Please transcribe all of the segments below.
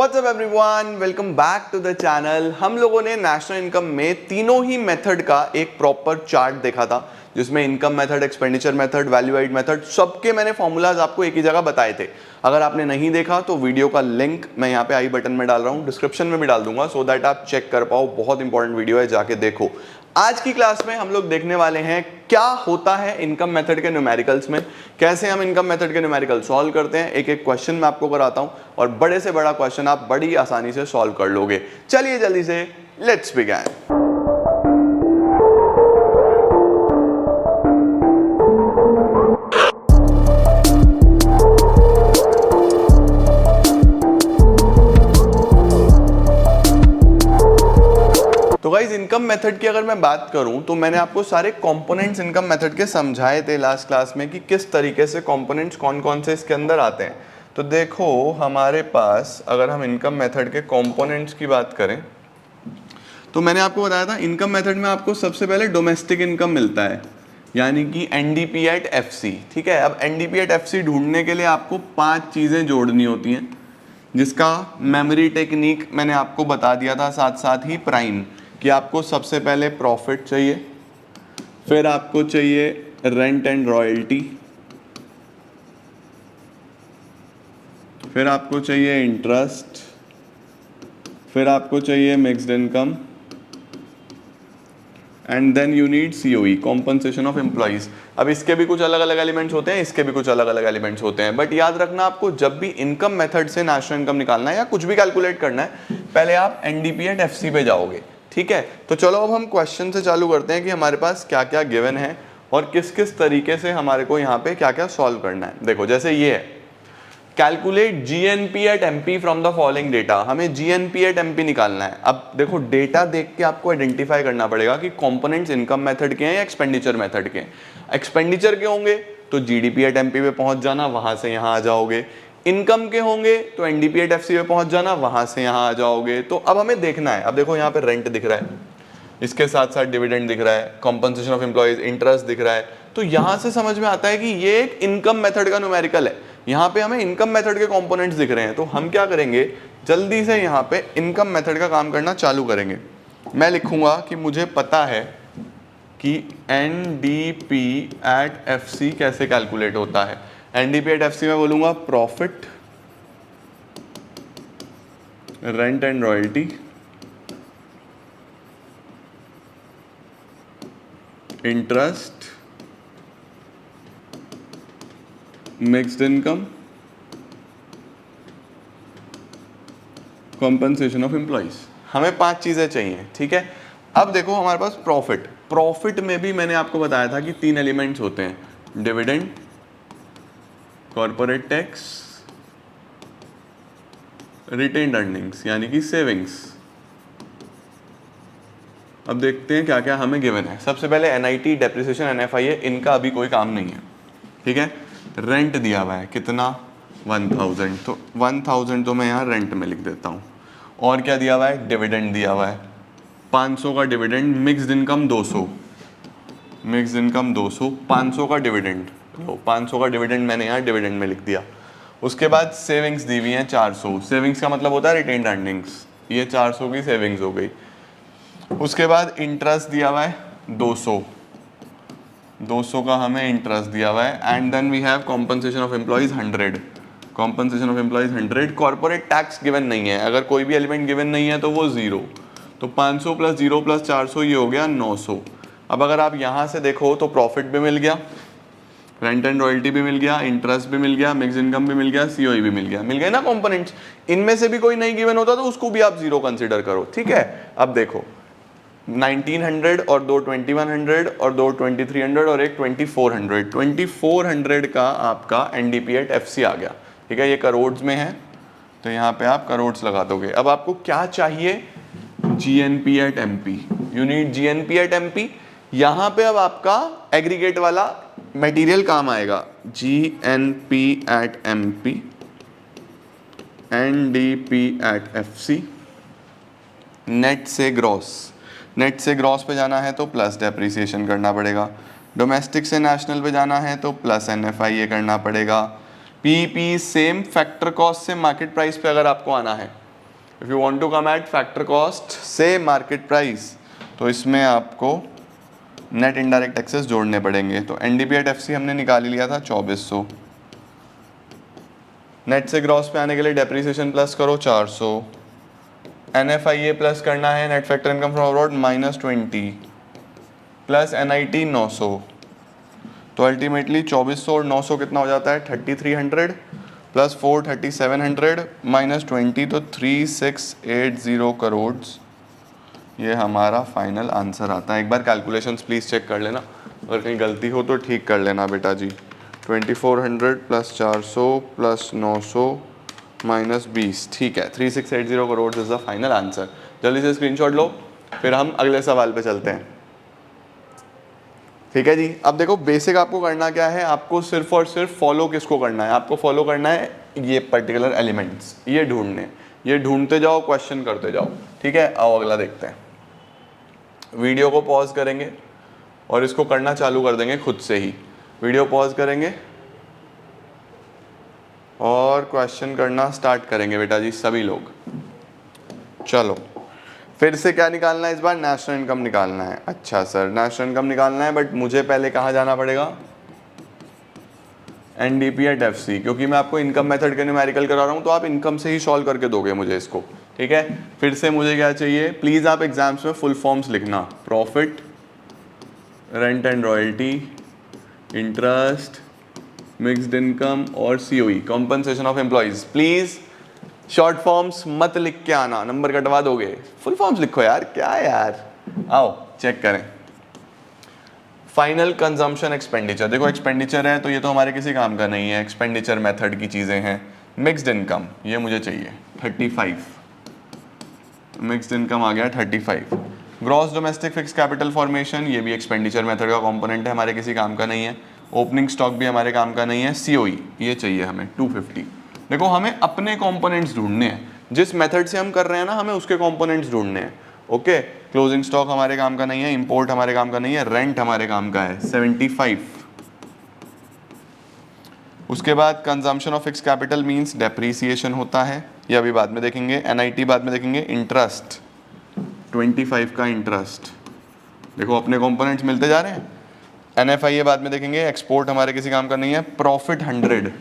WhatsApp everyone, welcome back to the channel. हम लोगों ने नेशनल इनकम में तीनों ही मेथड का एक प्रॉपर चार्ट देखा था, जिसमें income method, expenditure method, value add method, सबके मैंने फॉर्मूलाज आपको एक ही जगह बताए थे। अगर आपने नहीं देखा तो वीडियो का लिंक मैं यहाँ पे आई बटन में डाल रहा हूँ, डिस्क्रिप्शन में भी डाल दूंगा, सो दैट आप चेक कर पाओ। बहुत इंपॉर्टेंट वीडियो है, जाके देखो। आज की क्लास में हम लोग देखने वाले हैं क्या होता है इनकम मेथड के न्यूमेरिकल्स में, कैसे हम इनकम मेथड के न्यूमेरिकल सॉल्व करते हैं। एक एक क्वेश्चन मैं आपको कराता हूं और बड़े से बड़ा क्वेश्चन आप बड़ी आसानी से सॉल्व कर लोगे। चलिए जल्दी से लेट्स बिगिन। तो गाइज इनकम मेथड की अगर मैं बात करूं तो मैंने आपको सारे कंपोनेंट्स इनकम मेथड के समझाए थे लास्ट क्लास में कि किस तरीके से कंपोनेंट्स कौन कौन से इसके अंदर आते हैं। तो देखो हमारे पास अगर हम इनकम मेथड के कंपोनेंट्स की बात करें तो मैंने आपको बताया था इनकम मेथड में आपको सबसे पहले डोमेस्टिक इनकम मिलता है, यानी कि एनडीपी एट एफसी। ठीक है, अब एनडीपी एट एफसी ढूंढने के लिए आपको 5 चीज़ें जोड़नी होती हैं, जिसका मेमोरी टेक्निक मैंने आपको बता दिया था, साथ साथ ही प्राइम, कि आपको सबसे पहले प्रॉफिट चाहिए, फिर आपको चाहिए रेंट एंड रॉयल्टी, फिर आपको चाहिए इंटरेस्ट, फिर आपको चाहिए mixed income, and then you need COE, compensation of employees. अब इसके भी कुछ अलग अलग एलिमेंट्स होते हैं, इसके भी कुछ अलग अलग एलिमेंट्स होते हैं, बट याद रखना आपको जब भी इनकम मेथड से नेशनल इनकम निकालना है या कुछ भी कैलकुलेट करना है, पहले आप एनडीपी एट एफसी पे जाओगे। ठीक है, तो चलो अब हम क्वेश्चन से चालू करते हैं कि हमारे पास क्या क्या गिवन है और किस किस तरीके से हमारे को यहाँ पे क्या क्या सॉल्व करना है। देखो जैसे ये है, calculate GNP at MP from the following data. हमें जीएनपी एट एमपी निकालना है। अब देखो डेटा देख के आपको आइडेंटिफाई करना पड़ेगा कि कंपोनेंट्स इनकम मेथड के हैं या एक्सपेंडिचर मेथड के हैं। एक्सपेंडिचर के होंगे तो जीडीपी एट एमपी पे पहुंच जाना, वहां से यहाँ आ जाओगे। इनकम के होंगे तो एनडीपी एट एफसी पे पहुंच जाना, वहां से यहाँ आ जाओगे। तो अब हमें देखना है, अब देखो यहाँ पे रेंट दिख रहा है, इसके साथ साथ डिविडेंड दिख रहा है, कॉम्पनसेशन ऑफ एम्प्लॉइज, इंटरेस्ट दिख रहा है। तो यहां से समझ में आता है कि ये एक इनकम मेथड का न्यूमेरिकल है। यहाँ पे हमें इनकम मेथड के कंपोनेंट्स दिख रहे हैं, तो हम क्या करेंगे, जल्दी से यहाँ पे इनकम मेथड का काम करना चालू करेंगे। मैं लिखूंगा कि मुझे पता है कि एनडीपी एट एफसी कैसे कैलकुलेट होता है। एनडीपी एट एफसी में बोलूंगा profit, rent and royalty, interest, mixed income, compensation of employees. हमें 5 चीजें चाहिए। ठीक है, अब देखो हमारे पास प्रॉफिट, प्रॉफिट में भी मैंने आपको बताया था कि 3 एलिमेंट्स होते हैं, dividend, corporate tax, retained earnings यानी कि सेविंग्स। अब देखते हैं क्या क्या हमें गिवन है। सबसे पहले एनआईटी, डेप्रिसिएशन, एनएफआईए, इनका अभी कोई काम नहीं है। ठीक है, रेंट दिया हुआ है कितना, 1000, तो 1000 तो मैं यहाँ रेंट में लिख देता हूँ। और क्या दिया हुआ है, डिविडेंड दिया हुआ है 500 का dividend, mixed income 200, mixed income 200, 500 का डिविडेंड, तो 500 का डिविडेंड मैंने यहाँ डिविडेंड में लिख दिया। उसके बाद सेविंग्स दी हुई हैं 400, सेविंग्स का मतलब होता है रिटेन्ड अर्निंग्स, ये 400 की सेविंग्स हो गई। उसके बाद इंटरेस्ट दिया हुआ है 200, 200 का हमें इंटरेस्ट दिया हुआ है। And then we have compensation of employees 100, compensation of employees 100। Corporate tax given नहीं है, अगर कोई भी एलिमेंट गिवन नहीं है तो वो 0, तो 500 प्लस 0 प्लस 400 ये हो गया 900। अब अगर आप यहाँ से देखो तो प्रॉफिट भी मिल गया, रेंट एंड रॉयल्टी भी मिल गया, इंटरेस्ट भी मिल गया, मिक्स इनकम भी मिल गया, सीओई भी मिल गया, मिल गए ना कंपोनेंट्स। इनमें से भी कोई नहीं गिवन होता तो उसको भी आप 0 कंसिडर करो। ठीक है, अब देखो 1900 और 2 2100 और 2 2300 और एक 2400, 2400 का आपका एनडीपी एट एफसी आ गया। ठीक है, ये करोड़ में है तो यहाँ पे आप करोड़ लगा दोगे। अब आपको क्या चाहिए, GNP at MP, you need GNP at MP. यहाँ पे अब आपका एग्रीगेट वाला मटेरियल काम आएगा, GNP at MP, NDP at FC, net से ग्रॉस, नेट से ग्रॉस पे जाना है तो प्लस डेप्रिसिएशन करना पड़ेगा, डोमेस्टिक से नेशनल पे जाना है तो प्लस एनएफआईए करना पड़ेगा, पीपी सेम फैक्टर कॉस्ट से मार्केट प्राइस पे अगर आपको आना है if you want to come at factor cost से मार्केट प्राइस, तो इसमें आपको नेट इनडायरेक्ट टैक्सेस जोड़ने पड़ेंगे। तो एनडीपी एट एफसी हमने निकाल ही लिया था 2400। नेट से ग्रॉस पे आने के लिए डेप्रीसिएशन प्लस करो 400, एनएफआईए प्लस करना है net factor income from abroad -20 plus NIT 900। तो अल्टीमेटली 2400 और 900 कितना हो जाता है 3300 प्लस 4 3700 -20 तो 3680 करोड़। ये हमारा फाइनल आंसर आता है। एक बार कैलकुलेशंस प्लीज़ चेक कर लेना, अगर कहीं गलती हो तो ठीक कर लेना बेटा जी। 2400 प्लस 400 प्लस 900 -20, ठीक है 3680 crore is the final answer. जल्दी से स्क्रीनशॉट लो, फिर हम अगले सवाल पे चलते हैं। ठीक है जी। अब देखो बेसिक आपको करना क्या है, आपको सिर्फ और सिर्फ फॉलो किसको करना है, आपको फॉलो करना है ये पर्टिकुलर एलिमेंट्स, ये ढूंढने, ये ढूंढते जाओ, क्वेश्चन करते जाओ। ठीक है, आओ अगला देखते हैं। वीडियो को पॉज करेंगे और इसको करना चालू कर देंगे खुद से ही। वीडियो पॉज करेंगे और क्वेश्चन करना स्टार्ट करेंगे बेटा जी सभी लोग। चलो फिर से क्या निकालना है इस बार, नेशनल इनकम निकालना है। अच्छा सर नेशनल इनकम निकालना है, बट मुझे पहले कहाँ जाना पड़ेगा, एनडीपी एट एफसी, क्योंकि मैं आपको इनकम मेथड के न्यूमेरिकल करा रहा हूँ, तो आप इनकम से ही सॉल्व करके दोगे मुझे इसको। ठीक है, फिर से मुझे क्या चाहिए, प्लीज़ आप एग्जाम्स में फुल फॉर्म्स लिखना, profit, rent and royalty, interest, mixed income और COE, compensation of employees. Please short forms मत लिख के आना, नंबर कटवा दोगे। फुल फॉर्म्स लिखो यार, क्या यार। आओ चेक करें। फाइनल कंजम्पशन एक्सपेंडिचर, देखो एक्सपेंडिचर है तो ये तो हमारे किसी काम का नहीं है, एक्सपेंडिचर मेथड की चीज़ें हैं। मिक्स्ड इनकम ये मुझे चाहिए 35, मिक्स्ड इनकम आ गया 35। Gross domestic fix capital formation, ये भी एक्सपेंडिचर मेथड का कंपोनेंट है, हमारे किसी काम का नहीं है। ओपनिंग स्टॉक भी हमारे काम का नहीं है। सीओई ये चाहिए हमें 250। देखो हमें अपने कंपोनेंट्स ढूंढने हैं, जिस मेथड से हम कर रहे हैं ना, हमें उसके कंपोनेंट्स ढूंढने हैं। ओके, क्लोजिंग स्टॉक हमारे काम का नहीं है, इंपोर्ट हमारे काम का नहीं है, रेंट हमारे काम का है 75। उसके बाद consumption of fix capital means depreciation होता है, ये अभी बाद में देखेंगे। एनआईटी बाद में देखेंगे। इंटरेस्ट 25 का इंटरेस्ट, देखो अपने कंपोनेंट्स मिलते जा रहे हैं। एनएफआईए बाद में देखेंगे। एक्सपोर्ट हमारे किसी काम का नहीं है। प्रॉफिट 100,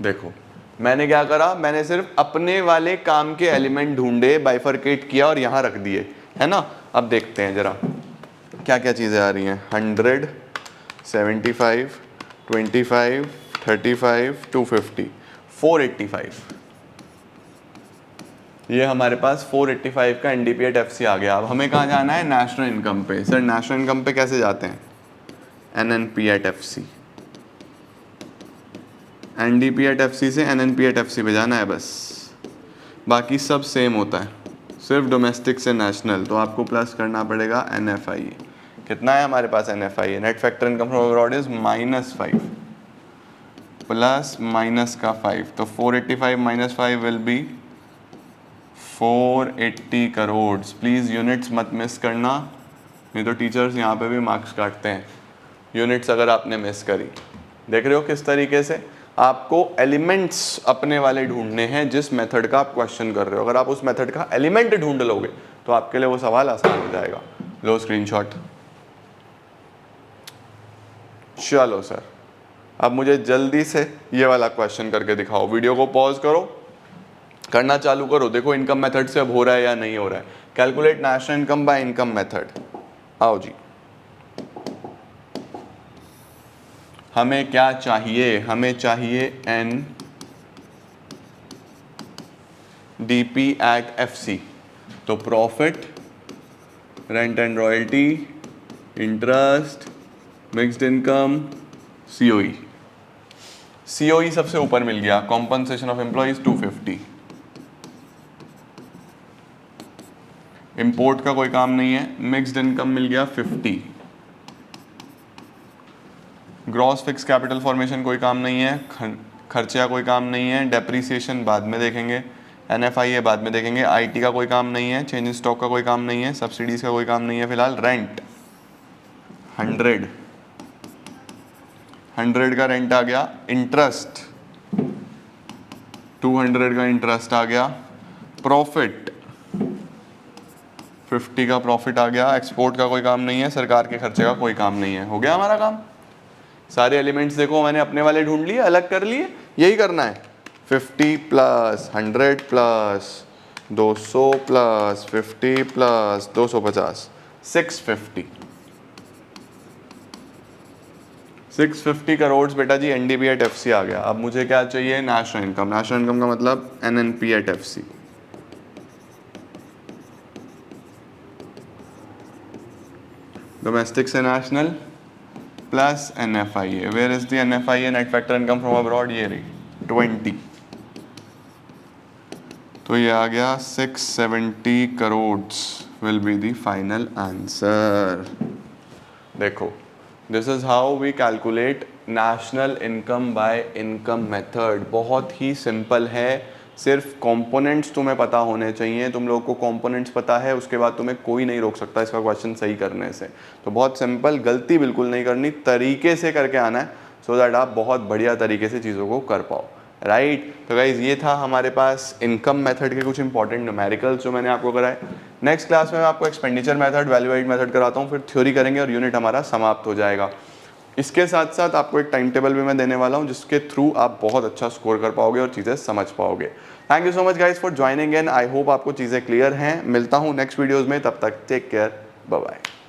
देखो मैंने क्या करा, मैंने सिर्फ अपने वाले काम के एलिमेंट ढूंढे, बाइफरकेट किया और यहाँ रख दिए, है ना। अब देखते हैं जरा क्या क्या चीज़ें आ रही हैं। 100, 75, 25, 35, 250, 485। ये हमारे पास 485 का एनडीपी एट एफसी आ गया। अब हमें कहाँ जाना है, नेशनल इनकम पे। सर नेशनल इनकम पे कैसे जाते हैं, NNP at FC, NDP at FC से एनएनपी एट एफसी पे जाना है बस, बाकी सब सेम होता है, सिर्फ डोमेस्टिक से नेशनल। तो आपको प्लस करना पड़ेगा एनएफआईए। कितना है हमारे पास NFIA, net factor income from abroad is -5 plus minus का 5, तो 485 -5 will be 480 crore. Please units मत मिस करना, नहीं तो टीचर्स यहाँ पे भी मार्क्स काटते हैं यूनिट्स अगर आपने मिस करी। देख रहे हो किस तरीके से आपको एलिमेंट्स अपने वाले ढूंढने हैं, जिस मेथड का आप क्वेश्चन कर रहे हो। अगर आप उस मेथड का एलिमेंट ढूंढ लोगे तो आपके लिए वो सवाल आसान हो जाएगा। लो स्क्रीनशॉट। चलो सर अब मुझे जल्दी से ये वाला क्वेश्चन करके दिखाओ। वीडियो को पॉज करो, करना चालू करो। देखो इनकम मेथड से अब हो रहा है या नहीं हो रहा है। Calculate national income by income method. आओ जी, हमें क्या चाहिए, हमें चाहिए एन डीपी एट एफसी। तो profit, rent and royalty, interest, mixed income, COE. COE सबसे ऊपर मिल गया, कॉम्पनसेशन ऑफ एम्प्लॉइज 250। इंपोर्ट का कोई काम नहीं है। मिक्स्ड इनकम मिल गया 50। ग्रॉस फिक्स कैपिटल फॉर्मेशन कोई काम नहीं है। खर्चा कोई काम नहीं है। डेप्रीसिएशन बाद में देखेंगे। एनएफआईए बाद में देखेंगे। आईटी का कोई काम नहीं है। चेंज इन स्टॉक का कोई काम नहीं है। सब्सिडीज का कोई काम नहीं है फिलहाल। रेंट 100 का रेंट आ गया। इंटरेस्ट 200 का इंटरेस्ट आ गया, प्रॉफिट 50 का प्रॉफिट आ गया, एक्सपोर्ट का कोई काम नहीं है, सरकार के खर्चे का कोई काम नहीं है, हो गया हमारा काम। सारे एलिमेंट्स देखो मैंने अपने वाले ढूंढ लिए, अलग कर लिए, यही करना है। 50 plus 100 plus 200 plus 50 plus 250 650 crore बेटा जी एनडीबी एट एफसी आ गया। अब मुझे क्या चाहिए, नेशनल इनकम। नेशनल इनकम का मतलब एनएनपी एट एफसी। डोमेस्टिक से national plus NFIA. Where is the NFIA, net factor income from abroad, ये रही 20। तो ये आ गया 670 crore will be the final answer. देखो, this is how we calculate national income by income method. बहुत ही सिंपल है, सिर्फ कंपोनेंट्स तुम्हें पता होने चाहिए। तुम लोग को कंपोनेंट्स पता है, उसके बाद तुम्हें कोई नहीं रोक सकता इसका क्वेश्चन सही करने से। तो बहुत सिंपल, गलती बिल्कुल नहीं करनी, तरीके से करके आना है, सो दैट आप बहुत बढ़िया तरीके से चीज़ों को कर पाओ। राइट तो गाइज ये था हमारे पास इनकम मेथड के कुछ इंपॉर्टेंट न्यूमेरिकल्स जो मैंने आपको कराए। नेक्स्ट क्लास में मैं आपको expenditure method, value added method कराता हूँ, फिर थ्योरी करेंगे और यूनिट हमारा समाप्त हो जाएगा। इसके साथ साथ आपको एक टाइम टेबल भी मैं देने वाला हूँ जिसके थ्रू आप बहुत अच्छा स्कोर कर पाओगे और चीज़ें समझ पाओगे। Thank you so much guys for joining in. I hope आपको चीज़ें क्लियर हैं। मिलता हूँ नेक्स्ट वीडियोज़ में, तब तक टेक केयर, बाय बाय।